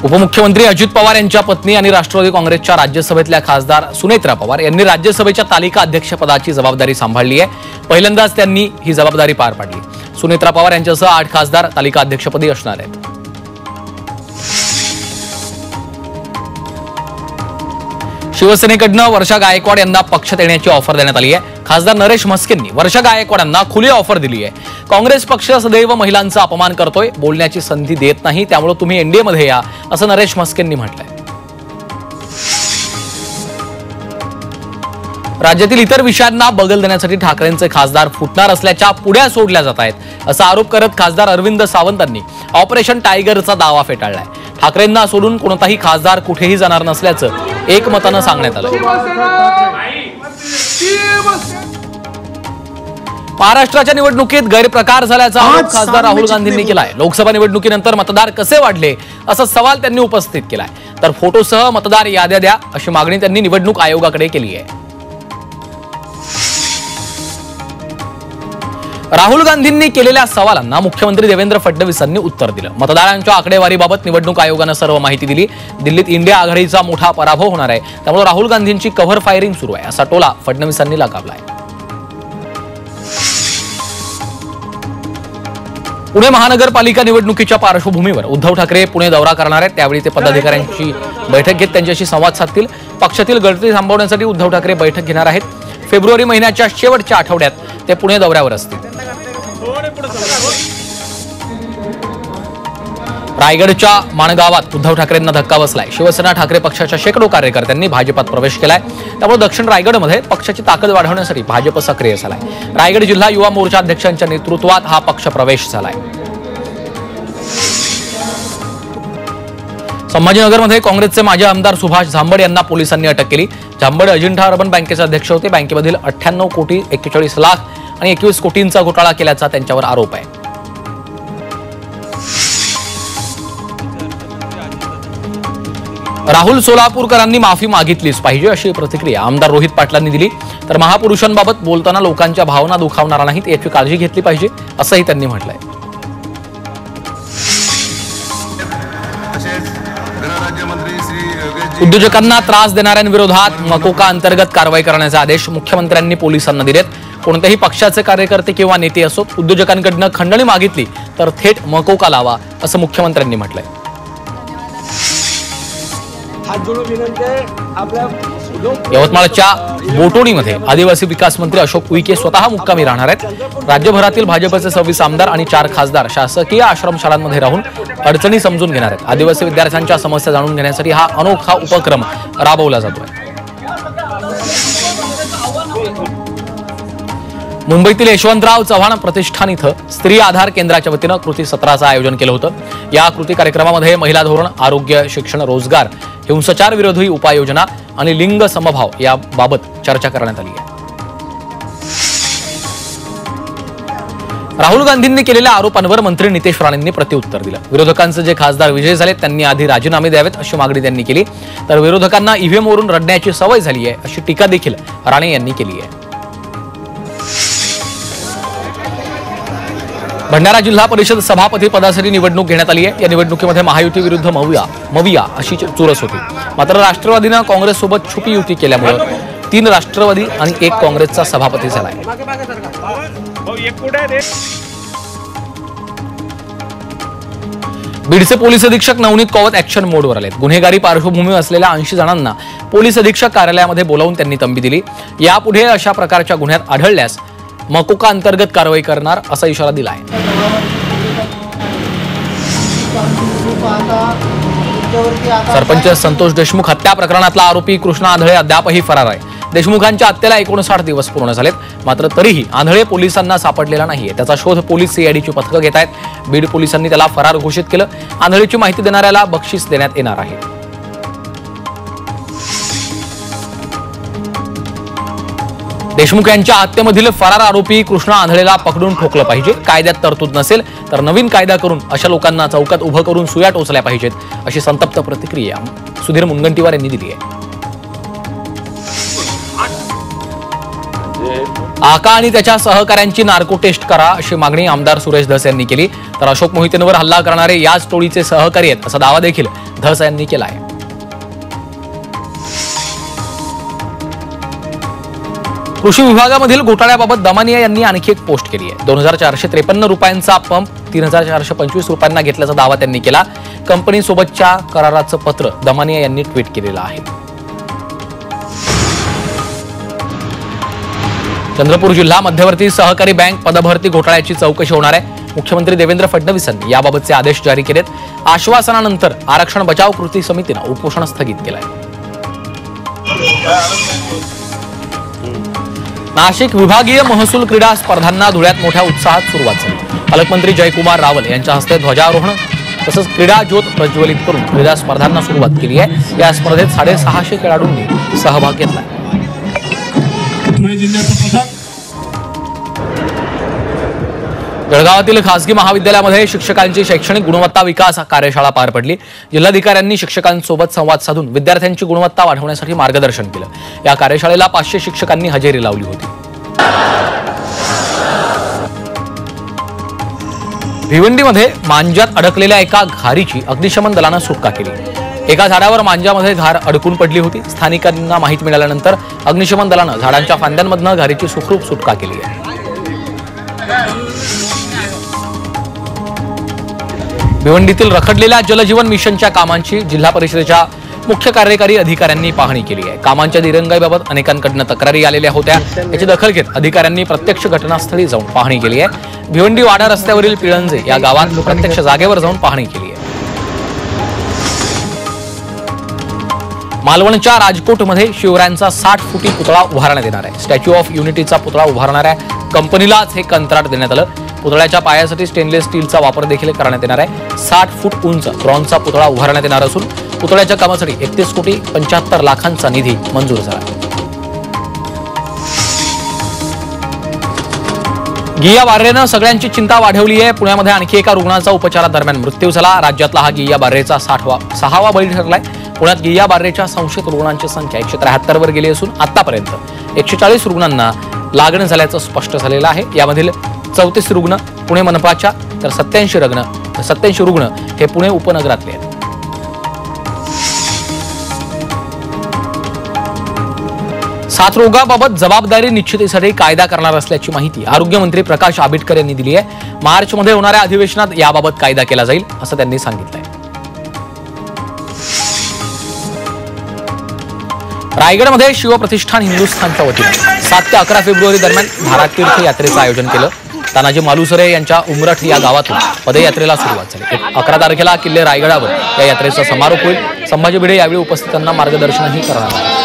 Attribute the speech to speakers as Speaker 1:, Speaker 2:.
Speaker 1: उपमुख्यमंत्री अजित पवार यांच्या पत्नी आणि राष्ट्रवादी काँग्रेसच्या राज्यसभेतल्या खासदार सुनेत्रा पवार यांनी राज्यसभेच्या तालिका अध्यक्षपदाची जबाबदारी सांभाळली आहे। पहिल्यांदाच त्यांनी ही जबाबदारी पार पाडली। सुनेत्रा पवार यांच्यासह 8 खासदार तालिका अध्यक्षपदी असणार आहेत। शिवसेनेकडनं वर्षा गायकवाड यांना पक्षात येण्याची ऑफर देण्यात आली आहे। खासदार नरेश म्हस्केंनी वर्षा गायकवाड यांना खुली ऑफर दिली आहे। काँग्रेस पक्ष सदैव महिलांचा अपमान करतोय, बोलण्याची संधी देत नाही, त्यामुळे तुम्ही एनडीए मध्ये या, असं नरेश म्हस्केंनी म्हटलंय। राज्यातील इतर विषयांना बगल देण्यासाठी ठाकरेंचे खासदार फुटणार असल्याच्या पुड्या सोडल्या जात आहेत, असा आरोप करत खासदार अरविंद सावंतांनी ऑपरेशन टायगरचा दावा फेटाळलाय। ठाकरेंना सोडून कोणताही खासदार कुठेही जाणार नसल्याचं एकमतानं सांगण्यात आलं। महाराष्ट्राच्या निवडणुकीत गैरप्रकार झाल्याचा आरोप खासदार राहुल गांधींनी केलाय। लोकसभा निवडणुकीनंतर मतदार कसे वाढले असा सवाल त्यांनी उपस्थित केलाय। तर फोटोसह मतदार याद्या द्या अशी मागणी त्यांनी निवडणूक आयोगाकडे केली आहे। राहुल गांधींनी केलेल्या सवालांना मुख्यमंत्री देवेंद्र फडणवीसांनी उत्तर दिलं। मतदारांच्या आकडेवारीबाबत निवडणूक आयोगानं सर्व माहिती दिली। दिल्लीत इंडिया आघाडीचा मोठा पराभव होणार आहे, त्यामुळे राहुल गांधींची कव्हर फायरिंग सुरू आहे, असा टोला फडणवीसांनी लगावलाय। पुणे महानगरपालिका निवडणुकीच्या पार्श्वभूमीवर उद्धव ठाकरे पुणे दौरा करणार आहेत। त्यावेळी ते पदाधिकाऱ्यांची बैठक घेत त्यांच्याशी संवाद साधतील। पक्षातील गळती थांबवण्यासाठी उद्धव ठाकरे बैठक घेणार आहेत। फेब्रुवारी महिन्याच्या शेवटच्या आठवड्यात ते पुणे दौऱ्यावर असतील। रायगडच्या माणगावात उद्धव ठाकरेंना धक्का बसलाय। शिवसेना ठाकरे पक्षाच्या शेकडो कार्यकर्त्यांनी भाजपात प्रवेश केलाय, त्यामुळे दक्षिण रायगडमध्ये पक्षाची ताकद वाढवण्यासाठी भाजप सक्रिय झालाय। रायगड जिल्हा युवा मोर्चा अध्यक्षांच्या नेतृत्वात हा पक्ष प्रवेश झालाय। संभाजीनगरमध्ये काँग्रेसचे माजी आमदार सुभाष झांबड यांना पोलिसांनी अटक केली। झांबड अजिंठा अर्बन बँकेचे अध्यक्ष होते। बँकेमधील 98 कोटी 41 लाख आणि 21 कोटींचा घोटाळा केल्याचा त्यांच्यावर आरोप आहे। राहुल सोलापूरकरांनी माफी मागितलीच पाहिजे अशी प्रतिक्रिया आमदार रोहित पाटलांनी दिली। तर महापुरुषांबाबत बोलताना लोकांच्या भावना दुखावणार नाहीत याची काळजी घेतली पाहिजे असंही त्यांनी म्हटलंय। उद्योजकांना त्रास देणाऱ्यांविरोधात मकोका अंतर्गत कारवाई करण्याचे आदेश मुख्यमंत्र्यांनी पोलिसांना दिलेत। कोणत्याही पक्षाचे कार्यकर्ते किंवा नेते असोत, उद्योजकांकडनं खंडणी मागितली तर थेट मकोका लावा असं मुख्यमंत्र्यांनी म्हटलंय। यवतमाळच्या बोटोणीमध्ये आदिवासी विकास मंत्री अशोक उईके स्वतः मुक्कामी राहणार आहेत। राज्यभरातील भाजपचे 26 आमदार आणि 4 खासदार शासकीय आश्रमशाळांमध्ये राहून अडचणी समजून घेणार आहेत। आदिवासी विद्यार्थ्यांच्या समस्या जाणून घेण्यासाठी हा अनोखा उपक्रम राबवला जातोय। मुंबईतील यशवंतराव चव्हाण प्रतिष्ठान इथं स्त्री आधार केंद्राच्या वतीनं कृती सत्राचं आयोजन केलं होतं। या कृती कार्यक्रमामध्ये महिला धोरण, आरोग्य, शिक्षण, रोजगार, हिंसाचार विरोधी उपाययोजना आणि लिंग समभाव याबाबत चर्चा करण्यात आली आहे। राहुल गांधींनी केलेल्या आरोपांवर मंत्री नितेश राणेंनी प्रत्युत्तर दिलं। विरोधकांचे जे खासदार विजयी झाले त्यांनी आधी राजीनामे द्यावेत अशी मागणी त्यांनी केली। तर विरोधकांना ईव्हीएमवरून रडण्याची सवय झाली आहे अशी टीका देखील राणे यांनी केली आहे। भंडारा जिल्हा परिषद सभापती पदासाठी निवडणूक घेण्यात आली आहे। या निवडणुकीमध्ये महायुती विरुद्ध मविया अशी चुरस होती, मात्र राष्ट्रवादीनं काँग्रेससोबत छुपी युती केल्यामुळे 3 राष्ट्रवादी आणि 1 काँग्रेसचा सभापती झालाय। बीडचे पोलीस अधीक्षक नवनीत कौवत ऍक्शन मोडवर आलेत। गुन्हेगारी पार्श्वभूमी असलेल्या 80 जणांना पोलीस अधीक्षक कार्यालयामध्ये बोलावून त्यांनी तंबी दिली। यापुढे अशा प्रकारच्या गुन्ह्यात आढळल्यास मकोका अंतर्गत कारवाई करणार असा इशारा दिला आहे। सरपंच संतोष देशमुख हत्या प्रकरणातला आरोपी कृष्णा आंधळे अद्यापही फरार आहे। देशमुखांच्या हत्येला 59 दिवस पूर्ण झालेत, मात्र तरीही आंधळे पोलिसांना सापडलेला नाहीये। त्याचा शोध पोलीस सीआयडीची पथकं घेत आहेत। बीड पोलिसांनी त्याला फरार घोषित केलं। आंधळेची माहिती देणाऱ्याला बक्षीस देण्यात येणार आहे। देशमुख यांच्या हत्येमधील फरार आरोपी कृष्णा आंधळेला पकडून ठोकलं पाहिजे। कायद्यात तरतूद नसेल तर नवीन कायदा करून अशा लोकांना चौकात उभं करून सुया टोचल्या पाहिजेत अशी संतप्त प्रतिक्रिया सुधीर मुनगंटीवार यांनी दिली आहे। आका आणि त्याच्या सहकाऱ्यांची नार्को टेस्ट करा अशी मागणी आमदार सुरेश धस यांनी केली। तर अशोक मोहितेंवर हल्ला करणारे याच टोळीचे सहकारी आहेत असा दावा देखील धस यांनी केला आहे. कृषी विभागामधील घोटाळ्याबाबत दमानिया यांनी आणखी एक पोस्ट केली आहे. 2453 रुपयांचा पंप 3425 रुपयांना घेतल्याचा दावा त्यांनी केला. कंपनीसोबतच्या कराराचं पत्र दमानिया यांनी ट्विट केलेलं आहे. चंद्रपूर जिल्हा मध्यवर्ती सहकारी बँक पदभरती घोटाळ्याची चौकशी होणार आहे. मुख्यमंत्री देवेंद्र फडणवीसांनी याबाबतचे आदेश जारी केलेत. आश्वासनानंतर आरक्षण बचाव कृती समितीनं उपोषण स्थगित केलंय. नाशिक विभागीय महसूल क्रीडा स्पर्धांना धुळ्यात मोठ्या उत्साहात सुरुवात झाली. पालकमंत्री जयकुमार रावल यांच्या हस्ते ध्वजारोहण तसंच क्रीडा ज्योत प्रज्वलित करून क्रीडा स्पर्धांना सुरुवात केली आहे. या स्पर्धेत 650 खेळाडूंनी सहभाग घेतला. जळगावातील खासगी महाविद्यालयामध्ये शिक्षकांची शैक्षणिक गुणवत्ता विकास कार्यशाळा पार पडली. जिल्हाधिकाऱ्यांनी शिक्षकांसोबत संवाद साधून विद्यार्थ्यांची गुणवत्ता वाढवण्यासाठी मार्गदर्शन केलं. या कार्यशाळेला 500 शिक्षकांनी हजेरी लावली होती. भिवंडीमध्ये मांज्यात अडकलेल्या एका घारीची अग्निशमन दलानं सुटका केली. एका झाडावर मांज्यामध्ये घार अडकून पडली होती. स्थानिकांना माहिती मिळाल्यानंतर अग्निशमन दलानं झाडांच्या फांद्यांमधनं घारीची सुखरूप सुटका केली आहे. भिवंडीतील रखडलेल्या जलजीवन मिशनच्या कामांची जिल्हा परिषदेच्या मुख्य कार्यकारी अधिकाऱ्यांनी पाहणी केली आहे. कामांच्या दिरंगाईबाबत अनेकांकडून तक्रारी आलेल्या होत्या. याची दखल घेत अधिकाऱ्यांनी प्रत्यक्ष घटनास्थळी जाऊन पाहणी केली आहे. भिवंडी वाडा रस्त्यावरील पिळंजे या गावात प्रत्यक्ष जागेवर जाऊन पाहणी केली आहे. मालवणच्या राजकोटमध्ये शिवरायांचा 60 फुटी पुतळा उभारण्यात येणार आहे. स्टॅच्यू ऑफ युनिटीचा पुतळा उभारणाऱ्या कंपनीलाच हे कंत्राट देण्यात आलं. पुतळ्याच्या पायासाठी स्टेनलेस स्टीलचा वापर देखील करण्यात येणार आहे. 60 फूट उंच ब्रॉन्झचा पुतळा उभारण्यात येणार असून पुतळ्याच्या कामासाठी 31,75,00,000चा निधी मंजूर झाला. गिया बार्रेनं सगळ्यांची चिंता वाढवली आहे. पुण्यामध्ये आणखी एका रुग्णाचा उपचारादरम्यान मृत्यू झाला. राज्यातला हा गिया बार्रेचा 6वा बळी ठरलाय. पुण्यात गिया बार्रेच्या संशयित रुग्णांची संख्या 173 वर गेली असून आतापर्यंत 140 रुग्णांना लागण झाल्याचं स्पष्ट झालेलं आहे. यामधील 34 रुग्ण पुणे मनपाच्या तर 87 रुग्ण हे पुणे उपनगरातले आहेत. साथरोगाबाबत जबाबदारी निश्चितीसाठी कायदा करणार असल्याची माहिती आरोग्यमंत्री प्रकाश आंबेडकर यांनी दिली आहे. मार्चमध्ये होणाऱ्या अधिवेशनात याबाबत कायदा केला जाईल असं त्यांनी सांगितलंय. रायगडमध्ये शिवप्रतिष्ठान हिंदुस्थानच्या वतीने 7 ते 11 फेब्रुवारी दरम्यान भारततीर्थ यात्रेचं आयोजन केलं. तानाजी मालुसरे यांच्या उमरठ या गावातून पदयात्रेला सुरुवात झाली. 11 तारखेला किल्ले रायगडावर या यात्रेचा समारोप होईल. संभाजी भिडे यावेळी उपस्थितांना मार्गदर्शनही करणार आहेत.